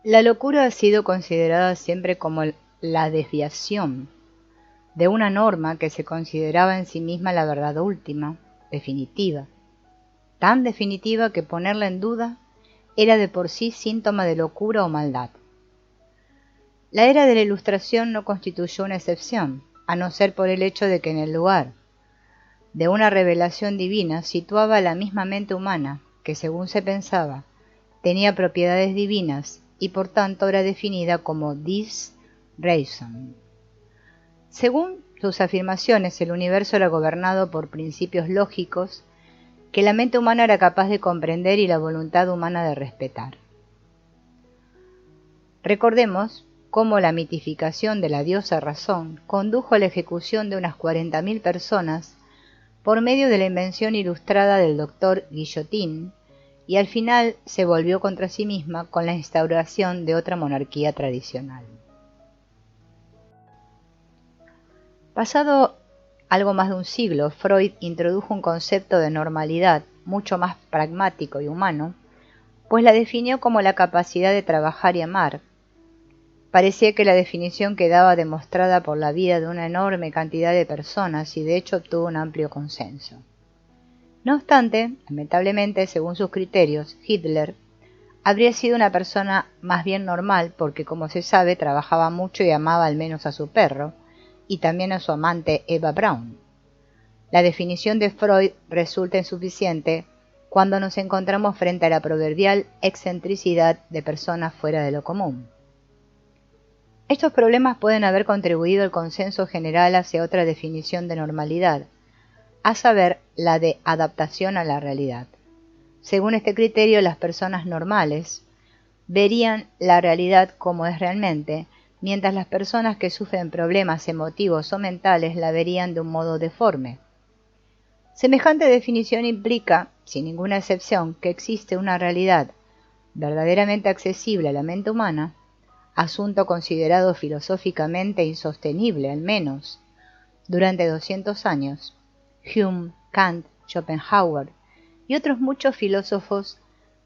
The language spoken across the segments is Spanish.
La locura ha sido considerada siempre como la desviación de una norma que se consideraba en sí misma la verdad última, definitiva, tan definitiva que ponerla en duda era de por sí síntoma de locura o maldad. La era de la Ilustración no constituyó una excepción, a no ser por el hecho de que en el lugar de una revelación divina situaba a la misma mente humana, que según se pensaba, tenía propiedades divinas y por tanto era definida como Dies Raison. Según sus afirmaciones, el universo era gobernado por principios lógicos que la mente humana era capaz de comprender y la voluntad humana de respetar. Recordemos cómo la mitificación de la diosa razón condujo a la ejecución de unas 40.000 personas por medio de la invención ilustrada del doctor Guillotín, y al final se volvió contra sí misma con la instauración de otra monarquía tradicional. Pasado algo más de un siglo, Freud introdujo un concepto de normalidad mucho más pragmático y humano, pues la definió como la capacidad de trabajar y amar. Parecía que la definición quedaba demostrada por la vida de una enorme cantidad de personas y de hecho obtuvo un amplio consenso. No obstante, lamentablemente, según sus criterios, Hitler habría sido una persona más bien normal porque, como se sabe, trabajaba mucho y amaba al menos a su perro, y también a su amante Eva Braun. La definición de Freud resulta insuficiente cuando nos encontramos frente a la proverbial excentricidad de personas fuera de lo común. Estos problemas pueden haber contribuido al consenso general hacia otra definición de normalidad, a saber, la de adaptación a la realidad. Según este criterio, las personas normales verían la realidad como es realmente, mientras las personas que sufren problemas emotivos o mentales la verían de un modo deforme. Semejante definición implica, sin ninguna excepción, que existe una realidad verdaderamente accesible a la mente humana, asunto considerado filosóficamente insostenible al menos durante 200 años. Hume, Kant, Schopenhauer y otros muchos filósofos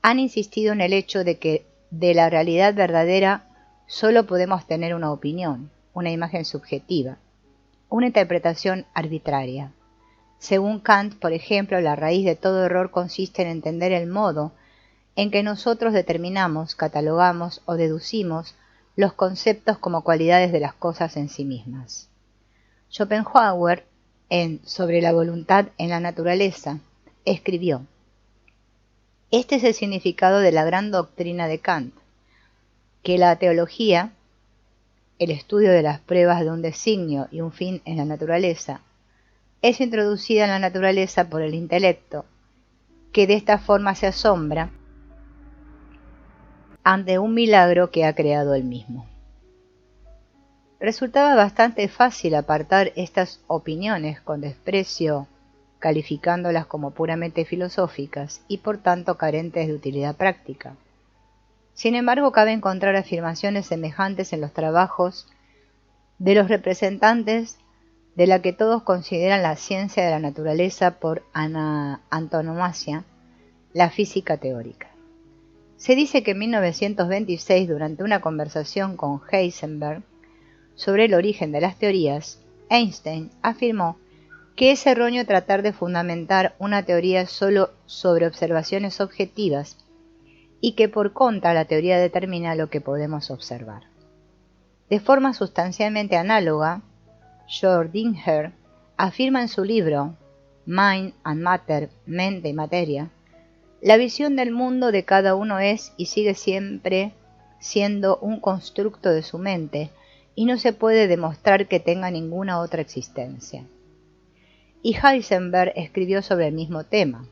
han insistido en el hecho de que de la realidad verdadera solo podemos tener una opinión, una imagen subjetiva, una interpretación arbitraria. Según Kant, por ejemplo, la raíz de todo error consiste en entender el modo en que nosotros determinamos, catalogamos o deducimos los conceptos como cualidades de las cosas en sí mismas. Schopenhauer, en Sobre la voluntad en la naturaleza, escribió: este es el significado de la gran doctrina de Kant, que la teología, el estudio de las pruebas de un designio y un fin en la naturaleza, es introducida en la naturaleza por el intelecto, que de esta forma se asombra ante un milagro que ha creado él mismo. Resultaba bastante fácil apartar estas opiniones con desprecio, calificándolas como puramente filosóficas y por tanto carentes de utilidad práctica. Sin embargo, cabe encontrar afirmaciones semejantes en los trabajos de los representantes de la que todos consideran la ciencia de la naturaleza por antonomasia, la física teórica. Se dice que en 1926, durante una conversación con Heisenberg sobre el origen de las teorías, Einstein afirmó que es erróneo tratar de fundamentar una teoría solo sobre observaciones objetivas y que por contra la teoría determina lo que podemos observar. De forma sustancialmente análoga, Schrödinger afirma en su libro Mind and Matter, Mente y Materia, la visión del mundo de cada uno es y sigue siempre siendo un constructo de su mente y no se puede demostrar que tenga ninguna otra existencia. Y Heisenberg escribió sobre el mismo tema.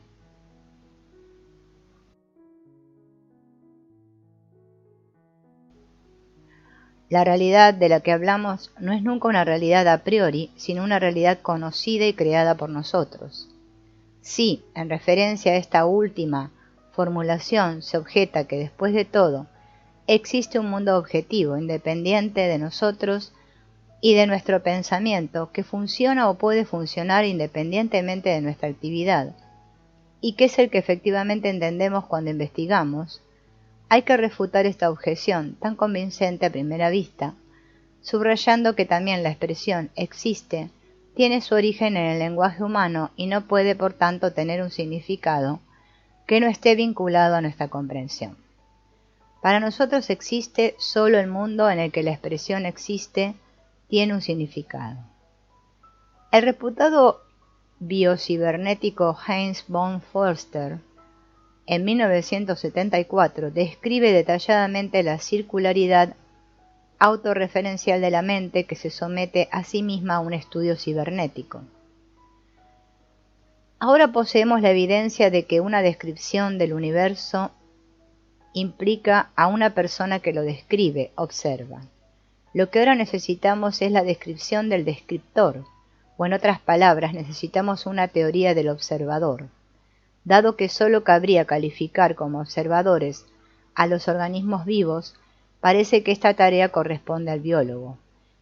La realidad de la que hablamos no es nunca una realidad a priori, sino una realidad conocida y creada por nosotros. Si, en referencia a esta última formulación, se objeta que después de todo existe un mundo objetivo, independiente de nosotros y de nuestro pensamiento, que funciona o puede funcionar independientemente de nuestra actividad, y que es el que efectivamente entendemos cuando investigamos, Hay que refutar esta objeción tan convincente a primera vista, subrayando que también la expresión existe tiene su origen en el lenguaje humano y no puede por tanto tener un significado que no esté vinculado a nuestra comprensión. Para nosotros existe solo el mundo en el que la expresión existe tiene un significado. El reputado biocibernético Heinz von Förster en 1974 describe detalladamente la circularidad autorreferencial de la mente que se somete a sí misma a un estudio cibernético. Ahora poseemos la evidencia de que una descripción del universo implica a una persona que lo describe, observa. Lo que ahora necesitamos es la descripción del descriptor, o en otras palabras, necesitamos una teoría del observador. Dado que solo cabría calificar como observadores a los organismos vivos, parece que esta tarea corresponde al biólogo,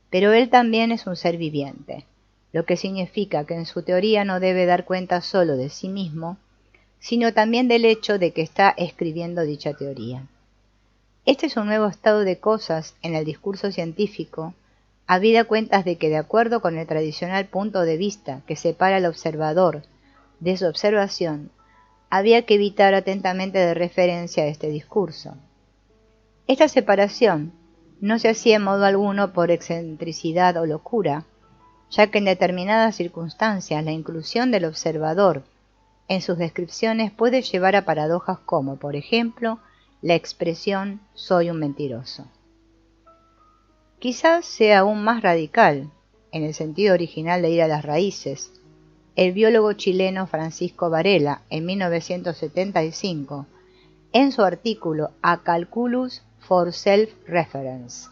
pero él también es un ser viviente, lo que significa que en su teoría no debe dar cuenta solo de sí mismo, sino también del hecho de que está escribiendo dicha teoría. Este es un nuevo estado de cosas en el discurso científico, habida cuentas de que de acuerdo con el tradicional punto de vista que separa al observador de su observación, había que evitar atentamente de referencia a este discurso. Esta separación no se hacía en modo alguno por excentricidad o locura, ya que en determinadas circunstancias la inclusión del observador en sus descripciones puede llevar a paradojas como, por ejemplo, la expresión «soy un mentiroso». Quizás sea aún más radical, en el sentido original de ir a las raíces, el biólogo chileno Francisco Varela, en 1975, en su artículo A Calculus for Self-Reference.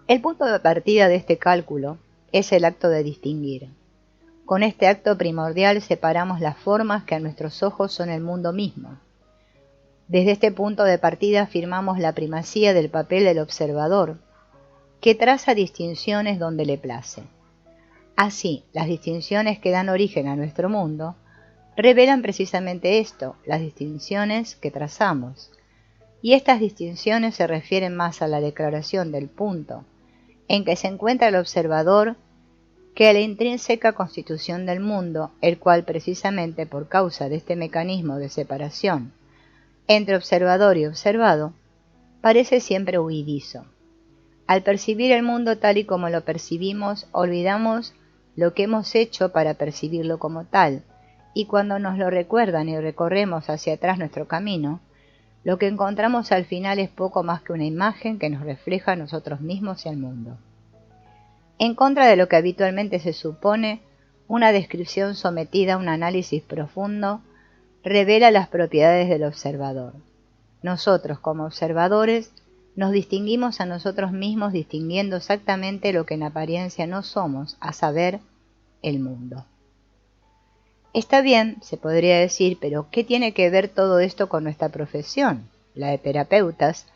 El punto de partida de este cálculo es el acto de distinguir. Con este acto primordial separamos las formas que a nuestros ojos son el mundo mismo. Desde este punto de partida afirmamos la primacía del papel del observador, que traza distinciones donde le place. Así, las distinciones que dan origen a nuestro mundo revelan precisamente esto, las distinciones que trazamos. Y estas distinciones se refieren más a la declaración del punto en que se encuentra el observador que a la intrínseca constitución del mundo, el cual precisamente por causa de este mecanismo de separación entre observador y observado, parece siempre huidizo. Al percibir el mundo tal y como lo percibimos, olvidamos lo que hemos hecho para percibirlo como tal, y cuando nos lo recuerdan y recorremos hacia atrás nuestro camino, lo que encontramos al final es poco más que una imagen que nos refleja a nosotros mismos y al mundo. En contra de lo que habitualmente se supone, una descripción sometida a un análisis profundo revela las propiedades del observador. Nosotros, como observadores, nos distinguimos a nosotros mismos distinguiendo exactamente lo que en apariencia no somos, a saber, el mundo. Está bien, se podría decir, pero ¿qué tiene que ver todo esto con nuestra profesión, la de terapeutas,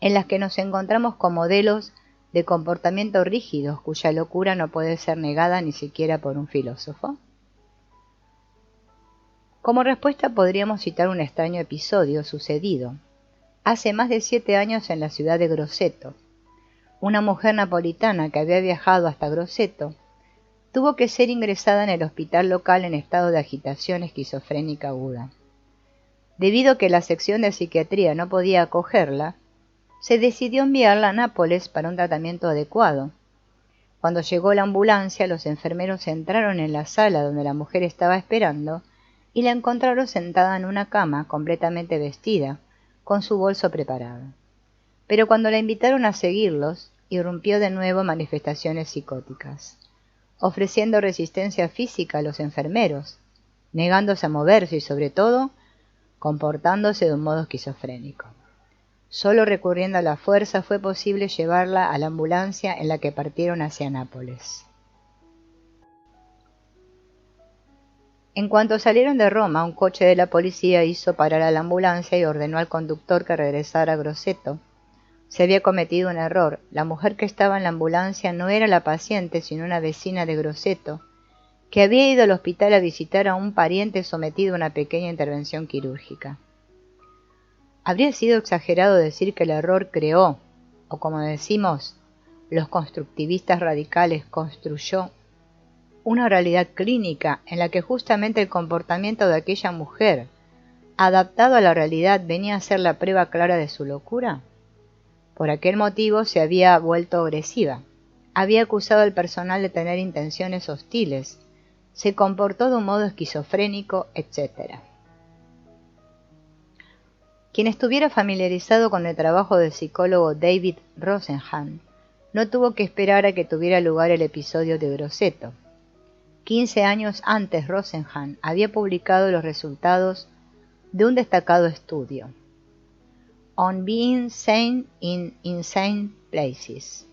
en las que nos encontramos con modelos de comportamiento rígidos cuya locura no puede ser negada ni siquiera por un filósofo? Como respuesta podríamos citar un extraño episodio sucedido hace más de 7 años en la ciudad de Grosseto. Una mujer napolitana que había viajado hasta Grosseto tuvo que ser ingresada en el hospital local en estado de agitación esquizofrénica aguda. Debido a que la sección de psiquiatría no podía acogerla, se decidió enviarla a Nápoles para un tratamiento adecuado. Cuando llegó la ambulancia, los enfermeros entraron en la sala donde la mujer estaba esperando y la encontraron sentada en una cama completamente vestida, con su bolso preparado. Pero cuando la invitaron a seguirlos, irrumpió de nuevo manifestaciones psicóticas, ofreciendo resistencia física a los enfermeros, negándose a moverse y sobre todo, comportándose de un modo esquizofrénico. Solo recurriendo a la fuerza fue posible llevarla a la ambulancia en la que partieron hacia Nápoles. En cuanto salieron de Roma, un coche de la policía hizo parar a la ambulancia y ordenó al conductor que regresara a Grosseto. Se había cometido un error. La mujer que estaba en la ambulancia no era la paciente, sino una vecina de Grosseto, que había ido al hospital a visitar a un pariente sometido a una pequeña intervención quirúrgica. Habría sido exagerado decir que el error creó, o como decimos los constructivistas radicales, construyó una realidad clínica en la que justamente el comportamiento de aquella mujer, adaptado a la realidad, venía a ser la prueba clara de su locura. Por aquel motivo se había vuelto agresiva, había acusado al personal de tener intenciones hostiles, se comportó de un modo esquizofrénico, etc. Quien estuviera familiarizado con el trabajo del psicólogo David Rosenhan no tuvo que esperar a que tuviera lugar el episodio de Grosseto. 15 años antes, Rosenhan había publicado los resultados de un destacado estudio, On Being Sane in Insane Places,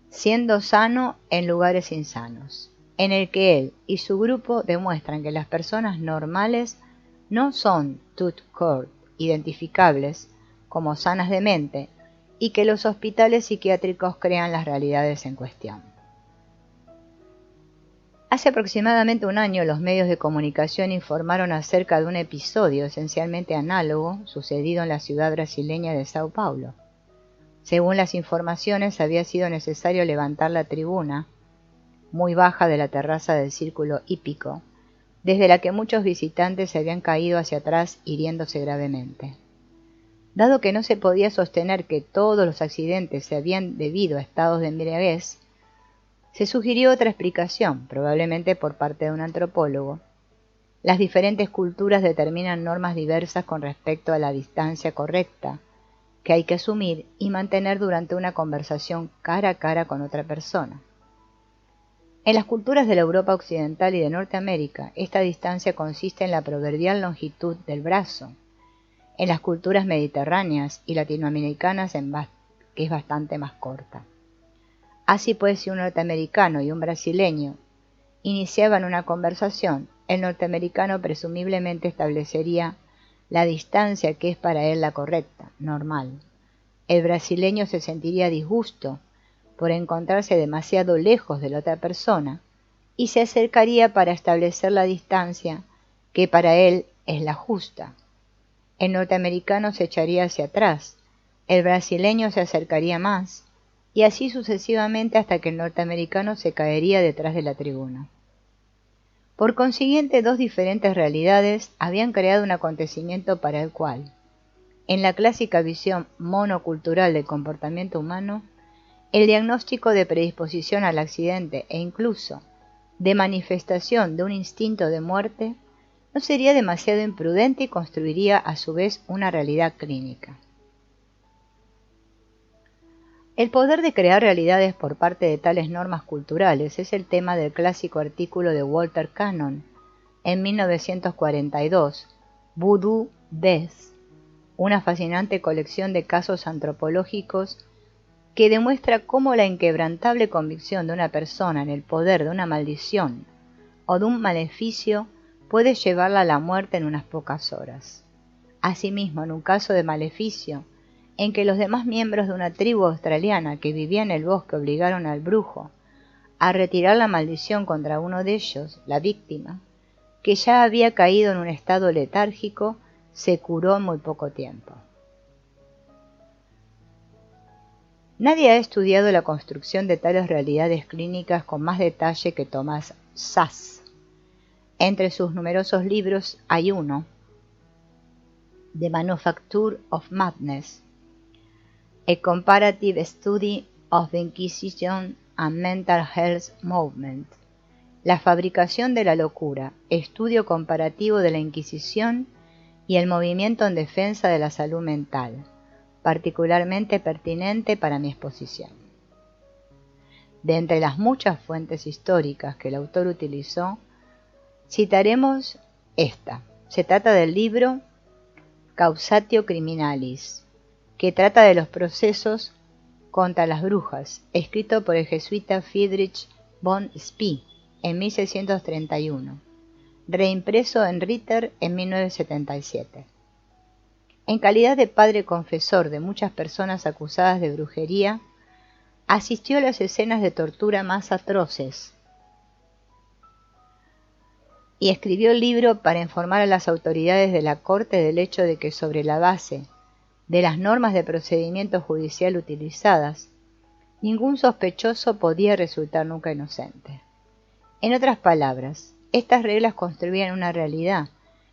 siendo sano en lugares insanos, en el que él y su grupo demuestran que las personas normales no son tout court identificables como sanas de mente y que los hospitales psiquiátricos crean las realidades en cuestión. Hace aproximadamente un año los medios de comunicación informaron acerca de un episodio esencialmente análogo sucedido en la ciudad brasileña de Sao Paulo. Según las informaciones, había sido necesario levantar la tribuna, muy baja de la terraza del círculo hípico, desde la que muchos visitantes se habían caído hacia atrás hiriéndose gravemente. Dado que no se podía sostener que todos los accidentes se habían debido a estados de embriaguez, se sugirió otra explicación, probablemente por parte de un antropólogo. Las diferentes culturas determinan normas diversas con respecto a la distancia correcta que hay que asumir y mantener durante una conversación cara a cara con otra persona. En las culturas de la Europa occidental y de Norteamérica, esta distancia consiste en la proverbial longitud del brazo. En las culturas mediterráneas y latinoamericanas que es bastante más corta. Así pues, si un norteamericano y un brasileño iniciaban una conversación, el norteamericano presumiblemente establecería la distancia que es para él la correcta, normal. El brasileño se sentiría a disgusto por encontrarse demasiado lejos de la otra persona y se acercaría para establecer la distancia que para él es la justa. El norteamericano se echaría hacia atrás, el brasileño se acercaría más, y así sucesivamente hasta que el norteamericano se caería detrás de la tribuna. Por consiguiente, dos diferentes realidades habían creado un acontecimiento para el cual, en la clásica visión monocultural del comportamiento humano, el diagnóstico de predisposición al accidente e incluso de manifestación de un instinto de muerte no sería demasiado imprudente y construiría a su vez una realidad clínica. El poder de crear realidades por parte de tales normas culturales es el tema del clásico artículo de Walter Cannon en 1942, Voodoo Death, una fascinante colección de casos antropológicos que demuestra cómo la inquebrantable convicción de una persona en el poder de una maldición o de un maleficio puede llevarla a la muerte en unas pocas horas. Asimismo, en un caso de maleficio, en que los demás miembros de una tribu australiana que vivía en el bosque obligaron al brujo a retirar la maldición contra uno de ellos, la víctima, que ya había caído en un estado letárgico, se curó en muy poco tiempo. Nadie ha estudiado la construcción de tales realidades clínicas con más detalle que Thomas Szasz. Entre sus numerosos libros hay uno, The Manufacture of Madness, A Comparative Study of the Inquisition and Mental Health Movement, La fabricación de la locura, estudio comparativo de la Inquisición y el movimiento en defensa de la salud mental, particularmente pertinente para mi exposición. De entre las muchas fuentes históricas que el autor utilizó, citaremos esta. Se trata del libro Causatio Criminalis, que trata de los procesos contra las brujas, escrito por el jesuita Friedrich von Spee en 1631, reimpreso en Ritter en 1977. En calidad de padre confesor de muchas personas acusadas de brujería, asistió a las escenas de tortura más atroces. y escribió el libro para informar a las autoridades de la corte del hecho de que sobre la base de las normas de procedimiento judicial utilizadas, ningún sospechoso podía resultar nunca inocente. En otras palabras, estas reglas construían una realidad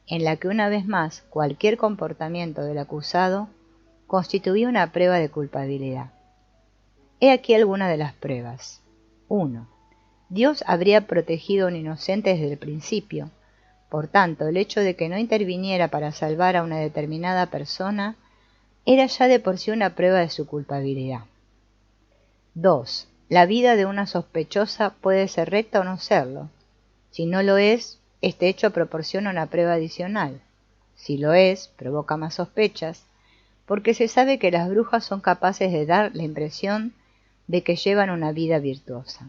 en la que una vez más cualquier comportamiento del acusado constituía una prueba de culpabilidad. He aquí algunas de las pruebas. 1. Dios habría protegido a un inocente desde el principio. Por tanto, el hecho de que no interviniera para salvar a una determinada persona era ya de por sí una prueba de su culpabilidad. 2. La vida de una sospechosa puede ser recta o no serlo. Si no lo es, este hecho proporciona una prueba adicional. Si lo es, provoca más sospechas, porque se sabe que las brujas son capaces de dar la impresión de que llevan una vida virtuosa.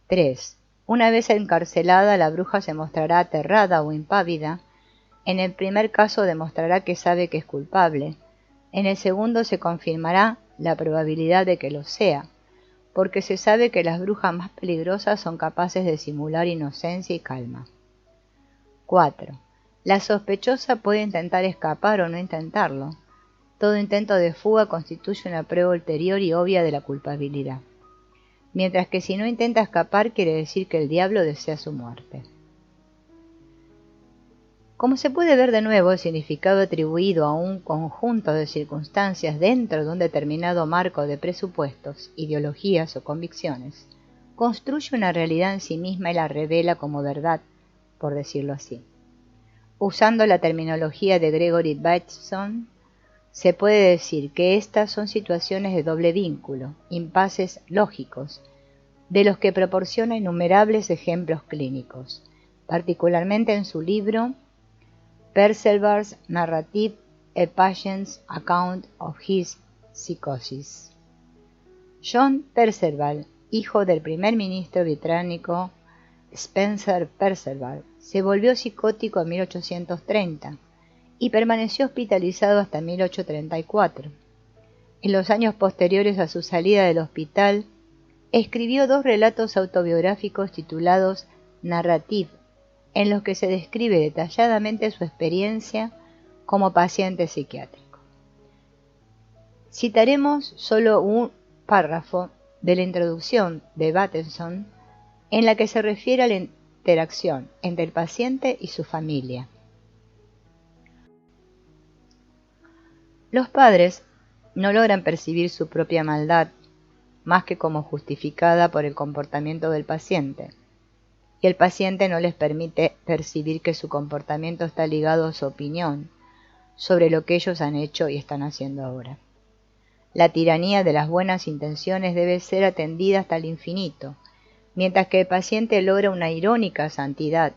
3. Una vez encarcelada, la bruja se mostrará aterrada o impávida. En el primer caso demostrará que sabe que es culpable. En el segundo se confirmará la probabilidad de que lo sea, porque se sabe que las brujas más peligrosas son capaces de simular inocencia y calma. 4. La sospechosa puede intentar escapar o no intentarlo. Todo intento de fuga constituye una prueba ulterior y obvia de la culpabilidad, mientras que si no intenta escapar quiere decir que el diablo desea su muerte. Como se puede ver de nuevo, el significado atribuido a un conjunto de circunstancias dentro de un determinado marco de presupuestos, ideologías o convicciones, construye una realidad en sí misma y la revela como verdad, por decirlo así. Usando la terminología de Gregory Bateson, se puede decir que estas son situaciones de doble vínculo, impases lógicos, de los que proporciona innumerables ejemplos clínicos, particularmente en su libro Perceval's Narrative: A Patient's Account of His Psychosis. John Perceval, hijo del primer ministro británico Spencer Perceval, se volvió psicótico en 1830 y permaneció hospitalizado hasta 1834. En los años posteriores a su salida del hospital, escribió 2 relatos autobiográficos titulados Narrative, en los que se describe detalladamente su experiencia como paciente psiquiátrico. Citaremos solo un párrafo de la introducción de Bateson en la que se refiere a la interacción entre el paciente y su familia. Los padres no logran percibir su propia maldad más que como justificada por el comportamiento del paciente, y el paciente no les permite percibir que su comportamiento está ligado a su opinión sobre lo que ellos han hecho y están haciendo ahora. La tiranía de las buenas intenciones debe ser atendida hasta el infinito, mientras que el paciente logra una irónica santidad,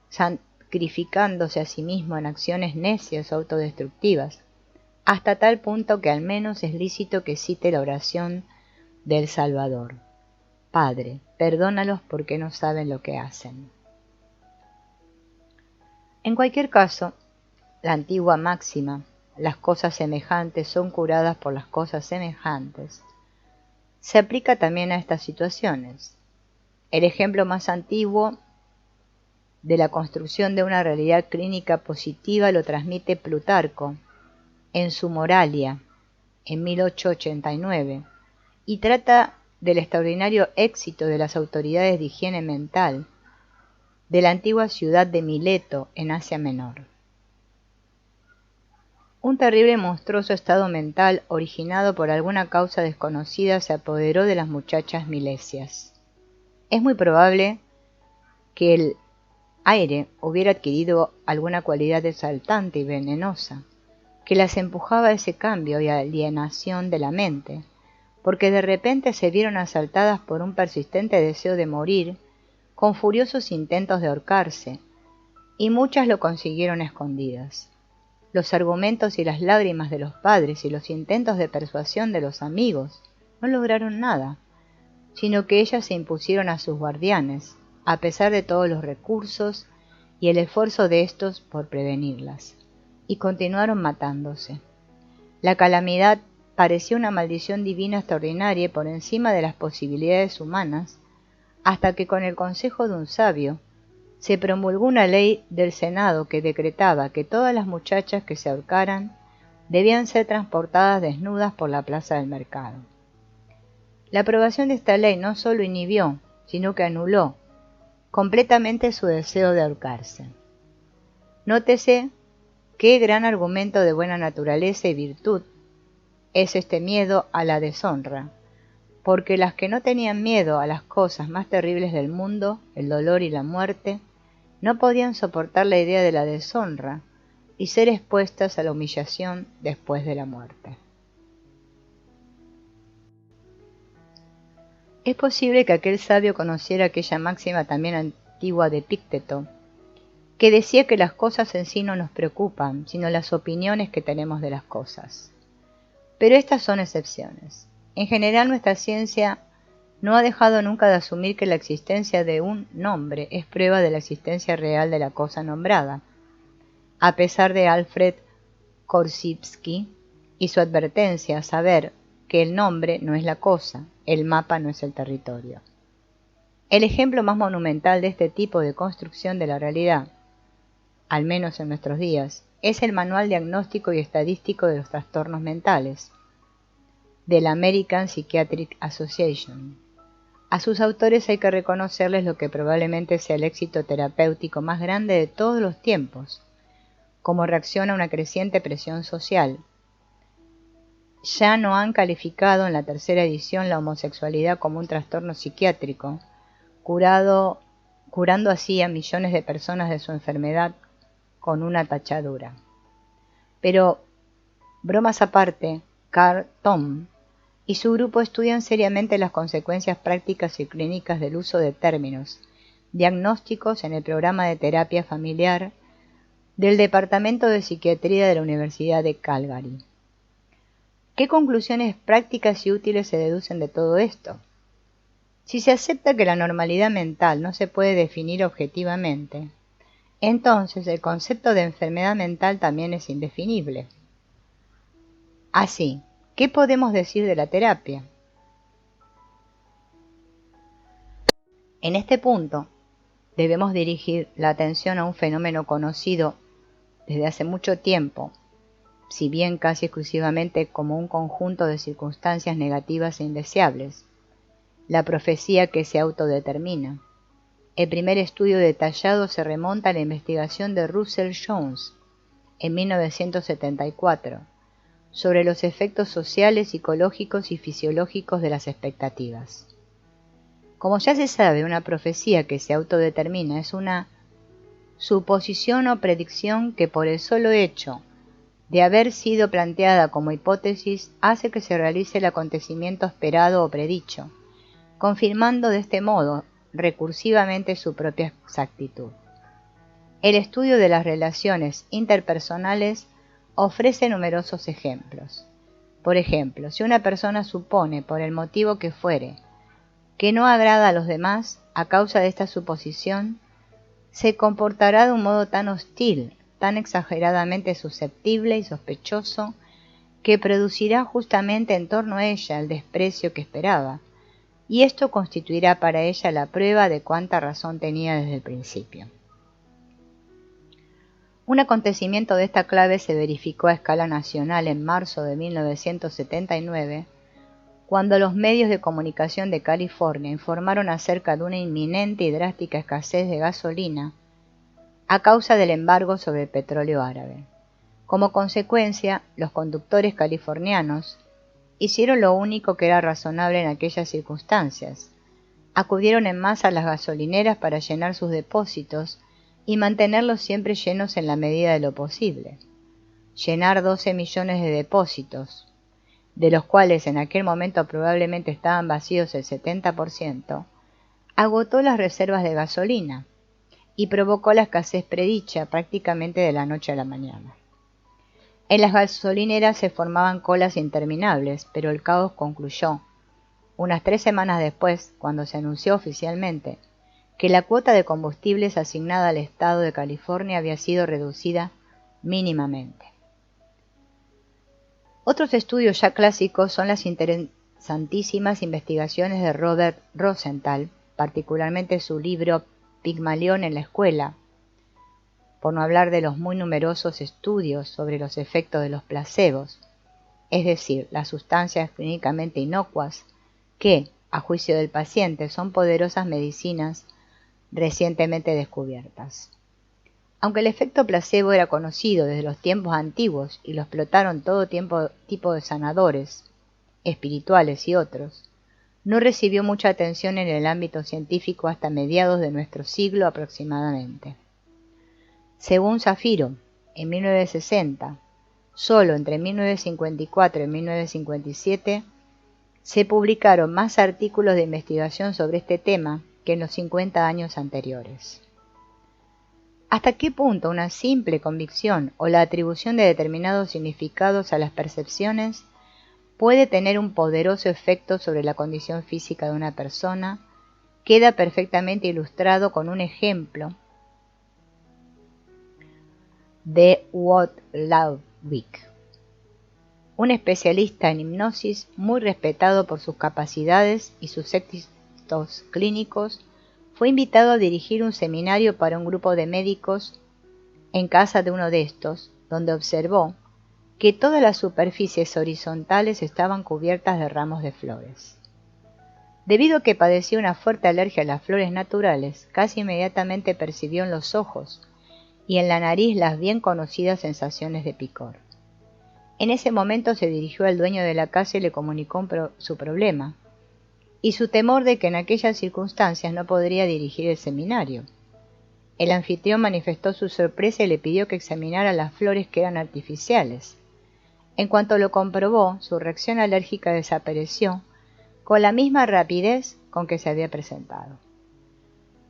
sacrificándose a sí mismo en acciones necias o autodestructivas, hasta tal punto que al menos es lícito que cite la oración del Salvador: Padre, perdónalos porque no saben lo que hacen. En cualquier caso, la antigua máxima, las cosas semejantes son curadas por las cosas semejantes, se aplica también a estas situaciones. El ejemplo más antiguo de la construcción de una realidad clínica positiva lo transmite Plutarco en su Moralia, en 1889, y trata del extraordinario éxito de las autoridades de higiene mental de la antigua ciudad de Mileto, en Asia Menor. Un terrible y monstruoso estado mental, originado por alguna causa desconocida, se apoderó de las muchachas milesias. Es muy probable que el aire hubiera adquirido alguna cualidad exaltante y venenosa, que las empujaba a ese cambio y alienación de la mente, porque de repente se vieron asaltadas por un persistente deseo de morir, con furiosos intentos de ahorcarse, y muchas lo consiguieron escondidas. Los argumentos y las lágrimas de los padres y los intentos de persuasión de los amigos no lograron nada, sino que ellas se impusieron a sus guardianes, a pesar de todos los recursos y el esfuerzo de estos por prevenirlas, y continuaron matándose. La calamidad parecía una maldición divina extraordinaria por encima de las posibilidades humanas, hasta que con el consejo de un sabio, se promulgó una ley del Senado que decretaba que todas las muchachas que se ahorcaran debían ser transportadas desnudas por la plaza del mercado. La aprobación de esta ley no solo inhibió, sino que anuló completamente su deseo de ahorcarse. Nótese qué gran argumento de buena naturaleza y virtud es este miedo a la deshonra, porque las que no tenían miedo a las cosas más terribles del mundo, el dolor y la muerte, no podían soportar la idea de la deshonra y ser expuestas a la humillación después de la muerte. Es posible que aquel sabio conociera aquella máxima también antigua de Epicteto, que decía que las cosas en sí no nos preocupan, sino las opiniones que tenemos de las cosas. Pero estas son excepciones. En general, nuestra ciencia no ha dejado nunca de asumir que la existencia de un nombre es prueba de la existencia real de la cosa nombrada, a pesar de Alfred Korzybski y su advertencia a saber que el nombre no es la cosa, el mapa no es el territorio. El ejemplo más monumental de este tipo de construcción de la realidad, al menos en nuestros días, es el Manual Diagnóstico y Estadístico de los Trastornos Mentales, de la American Psychiatric Association. A sus autores hay que reconocerles lo que probablemente sea el éxito terapéutico más grande de todos los tiempos, como reacción a una creciente presión social. Ya no han calificado en la tercera edición la homosexualidad como un trastorno psiquiátrico, curando así a millones de personas de su enfermedad con una tachadura. Pero, bromas aparte, Carl Tom y su grupo estudian seriamente las consecuencias prácticas y clínicas del uso de términos diagnósticos en el programa de terapia familiar del Departamento de Psiquiatría de la Universidad de Calgary. ¿Qué conclusiones prácticas y útiles se deducen de todo esto? Si se acepta que la normalidad mental no se puede definir objetivamente, entonces el concepto de enfermedad mental también es indefinible. Así, ¿qué podemos decir de la terapia? En este punto, debemos dirigir la atención a un fenómeno conocido desde hace mucho tiempo, si bien casi exclusivamente como un conjunto de circunstancias negativas e indeseables, la profecía que se autodetermina. El primer estudio detallado se remonta a la investigación de Russell Jones en 1974 sobre los efectos sociales, psicológicos y fisiológicos de las expectativas. Como ya se sabe, una profecía que se autodetermina es una suposición o predicción que por el solo hecho de haber sido planteada como hipótesis hace que se realice el acontecimiento esperado o predicho, confirmando de este modo recursivamente su propia exactitud. El estudio de las relaciones interpersonales ofrece numerosos ejemplos. Por ejemplo, si una persona supone, por el motivo que fuere, que no agrada a los demás a causa de esta suposición, se comportará de un modo tan hostil, tan exageradamente susceptible y sospechoso, que producirá justamente en torno a ella el desprecio que esperaba, y esto constituirá para ella la prueba de cuánta razón tenía desde el principio. Un acontecimiento de esta clave se verificó a escala nacional en marzo de 1979, cuando los medios de comunicación de California informaron acerca de una inminente y drástica escasez de gasolina a causa del embargo sobre el petróleo árabe. Como consecuencia, los conductores californianos hicieron lo único que era razonable en aquellas circunstancias. Acudieron en masa a las gasolineras para llenar sus depósitos y mantenerlos siempre llenos en la medida de lo posible. Llenar 12 millones de depósitos, de los cuales en aquel momento probablemente estaban vacíos el 70%, agotó las reservas de gasolina y provocó la escasez predicha prácticamente de la noche a la mañana. En las gasolineras se formaban colas interminables, pero el caos concluyó unas 3 semanas después, cuando se anunció oficialmente que la cuota de combustibles asignada al estado de California había sido reducida mínimamente. Otros estudios ya clásicos son las interesantísimas investigaciones de Robert Rosenthal, particularmente su libro Pigmalión en la escuela, por no hablar de los muy numerosos estudios sobre los efectos de los placebos, es decir, las sustancias clínicamente inocuas que, a juicio del paciente, son poderosas medicinas recientemente descubiertas. Aunque el efecto placebo era conocido desde los tiempos antiguos y lo explotaron todo tipo de sanadores, espirituales y otros, no recibió mucha atención en el ámbito científico hasta mediados de nuestro siglo aproximadamente. Según Zafiro, en 1960, solo entre 1954 y 1957, se publicaron más artículos de investigación sobre este tema que en los 50 años anteriores. ¿Hasta qué punto una simple convicción o la atribución de determinados significados a las percepciones puede tener un poderoso efecto sobre la condición física de una persona? Queda perfectamente ilustrado con un ejemplo de Wojtławik, un especialista en hipnosis muy respetado por sus capacidades y sus éxitos clínicos. Fue invitado a dirigir un seminario para un grupo de médicos en casa de uno de estos, donde observó que todas las superficies horizontales estaban cubiertas de ramos de flores. Debido a que padecía una fuerte alergia a las flores naturales, casi inmediatamente percibió en los ojos y en la nariz las bien conocidas sensaciones de picor. En ese momento se dirigió al dueño de la casa y le comunicó su problema, y su temor de que en aquellas circunstancias no podría dirigir el seminario. El anfitrión manifestó su sorpresa y le pidió que examinara las flores que eran artificiales. En cuanto lo comprobó, su reacción alérgica desapareció con la misma rapidez con que se había presentado.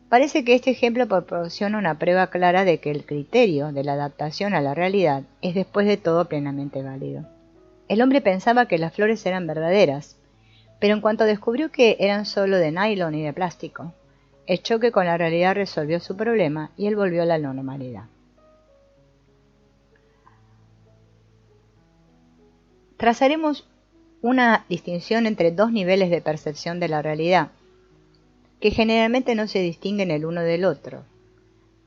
Parece que este ejemplo proporciona una prueba clara de que el criterio de la adaptación a la realidad es después de todo plenamente válido. El hombre pensaba que las flores eran verdaderas, pero en cuanto descubrió que eran solo de nylon y de plástico, el choque con la realidad resolvió su problema y él volvió a la normalidad. Trazaremos una distinción entre dos niveles de percepción de la realidad, que generalmente no se distinguen el uno del otro.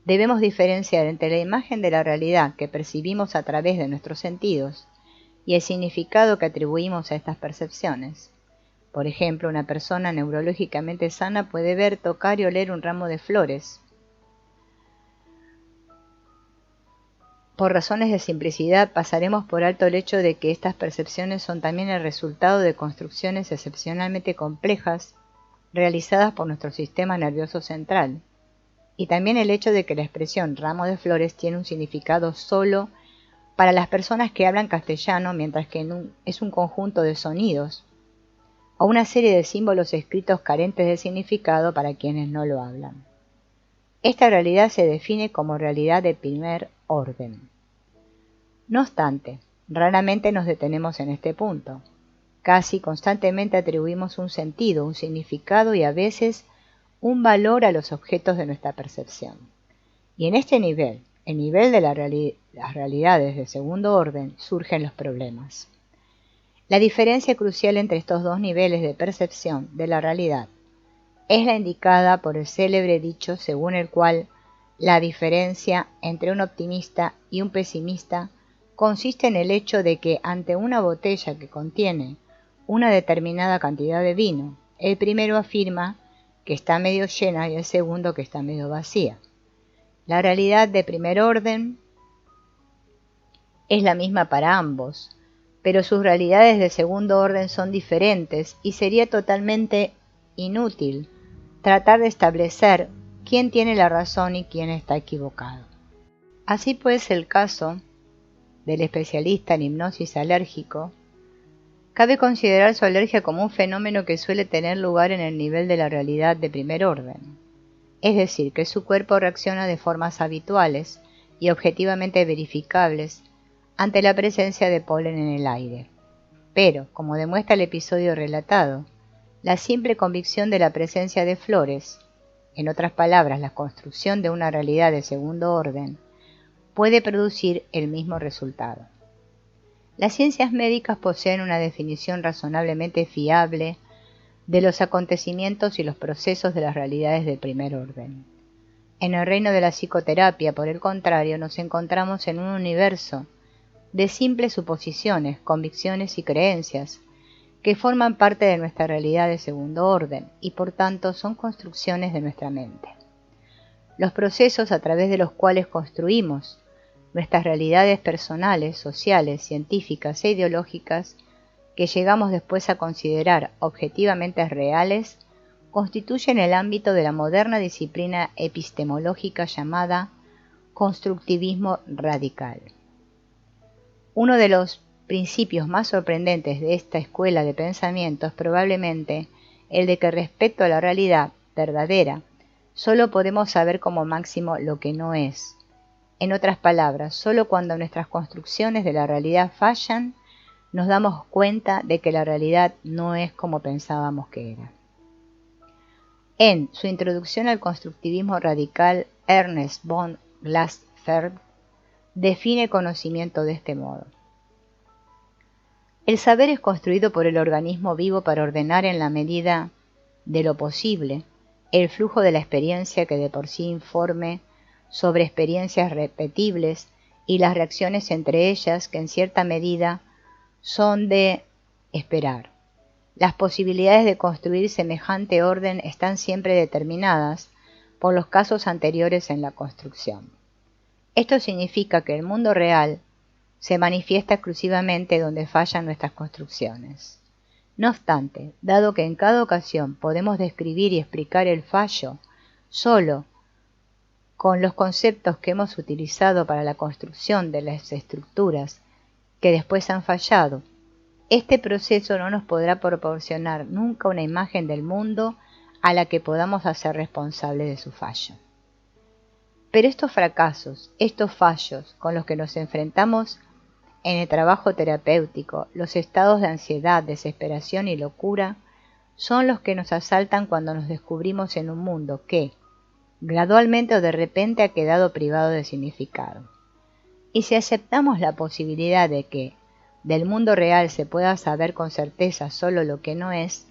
Debemos diferenciar entre la imagen de la realidad que percibimos a través de nuestros sentidos y el significado que atribuimos a estas percepciones. Por ejemplo, una persona neurológicamente sana puede ver, tocar y oler un ramo de flores. Por razones de simplicidad, pasaremos por alto el hecho de que estas percepciones son también el resultado de construcciones excepcionalmente complejas realizadas por nuestro sistema nervioso central, y también el hecho de que la expresión ramo de flores tiene un significado solo para las personas que hablan castellano, mientras que es un conjunto de sonidos o una serie de símbolos escritos carentes de significado para quienes no lo hablan. Esta realidad se define como realidad de primer orden. No obstante, raramente nos detenemos en este punto. Casi constantemente atribuimos un sentido, un significado y a veces un valor a los objetos de nuestra percepción. Y en este nivel, el nivel de las realidades de segundo orden, surgen los problemas. La diferencia crucial entre estos dos niveles de percepción de la realidad es la indicada por el célebre dicho según el cual la diferencia entre un optimista y un pesimista consiste en el hecho de que ante una botella que contiene una determinada cantidad de vino, el primero afirma que está medio llena y el segundo que está medio vacía. La realidad de primer orden es la misma para ambos, pero sus realidades de segundo orden son diferentes y sería totalmente inútil tratar de establecer quién tiene la razón y quién está equivocado. Así pues, el caso del especialista en hipnosis alérgico, cabe considerar su alergia como un fenómeno que suele tener lugar en el nivel de la realidad de primer orden, es decir, que su cuerpo reacciona de formas habituales y objetivamente verificables ante la presencia de polen en el aire. Pero, como demuestra el episodio relatado, la simple convicción de la presencia de flores, en otras palabras, la construcción de una realidad de segundo orden, puede producir el mismo resultado. Las ciencias médicas poseen una definición razonablemente fiable de los acontecimientos y los procesos de las realidades de primer orden. En el reino de la psicoterapia, por el contrario, nos encontramos en un universo de simples suposiciones, convicciones y creencias que forman parte de nuestra realidad de segundo orden y por tanto son construcciones de nuestra mente. Los procesos a través de los cuales construimos nuestras realidades personales, sociales, científicas e ideológicas que llegamos después a considerar objetivamente reales, constituyen el ámbito de la moderna disciplina epistemológica llamada constructivismo radical. Uno de los principios más sorprendentes de esta escuela de pensamiento es probablemente el de que respecto a la realidad verdadera, solo podemos saber como máximo lo que no es. En otras palabras, solo cuando nuestras construcciones de la realidad fallan, nos damos cuenta de que la realidad no es como pensábamos que era. En su introducción al constructivismo radical, Ernest von Glassfeld define conocimiento de este modo. El saber es construido por el organismo vivo para ordenar en la medida de lo posible el flujo de la experiencia que de por sí informe sobre experiencias repetibles y las reacciones entre ellas que en cierta medida son de esperar. Las posibilidades de construir semejante orden están siempre determinadas por los casos anteriores en la construcción. Esto significa que el mundo real se manifiesta exclusivamente donde fallan nuestras construcciones. No obstante, dado que en cada ocasión podemos describir y explicar el fallo solo con los conceptos que hemos utilizado para la construcción de las estructuras que después han fallado, este proceso no nos podrá proporcionar nunca una imagen del mundo a la que podamos hacer responsable de su fallo. Pero estos fracasos, estos fallos con los que nos enfrentamos en el trabajo terapéutico, los estados de ansiedad, desesperación y locura, son los que nos asaltan cuando nos descubrimos en un mundo que, gradualmente o de repente, ha quedado privado de significado. Y si aceptamos la posibilidad de que del mundo real se pueda saber con certeza solo lo que no es,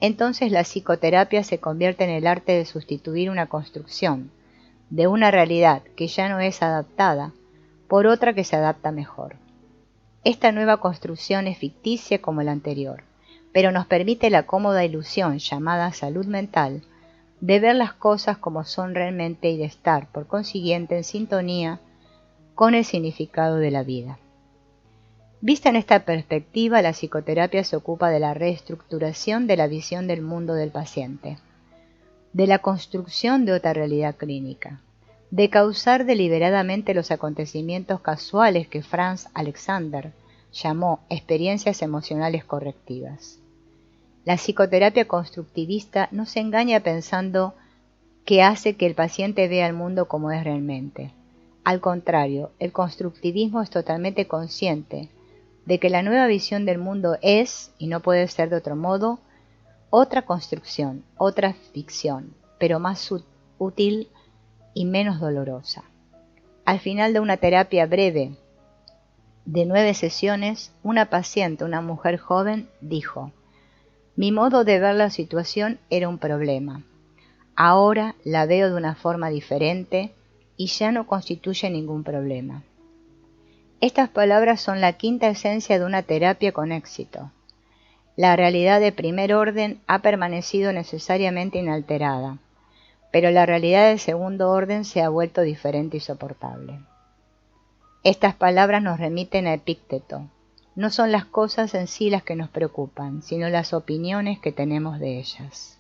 entonces la psicoterapia se convierte en el arte de sustituir una construcción de una realidad que ya no es adaptada por otra que se adapta mejor. Esta nueva construcción es ficticia como la anterior, pero nos permite la cómoda ilusión llamada salud mental de ver las cosas como son realmente y de estar, por consiguiente, en sintonía con el significado de la vida. Vista en esta perspectiva, la psicoterapia se ocupa de la reestructuración de la visión del mundo del paciente, de la construcción de otra realidad clínica, de causar deliberadamente los acontecimientos casuales que Franz Alexander llamó experiencias emocionales correctivas. La psicoterapia constructivista no se engaña pensando que hace que el paciente vea el mundo como es realmente. Al contrario, el constructivismo es totalmente consciente de que la nueva visión del mundo es, y no puede ser de otro modo, otra construcción, otra ficción, pero más útil y menos dolorosa. Al final de una terapia breve de 9 sesiones, una paciente, una mujer joven, dijo: «Mi modo de ver la situación era un problema. Ahora la veo de una forma diferente y ya no constituye ningún problema». Estas palabras son la quinta esencia de una terapia con éxito. La realidad de primer orden ha permanecido necesariamente inalterada, pero la realidad de segundo orden se ha vuelto diferente y soportable. Estas palabras nos remiten a Epicteto. No son las cosas en sí las que nos preocupan, sino las opiniones que tenemos de ellas.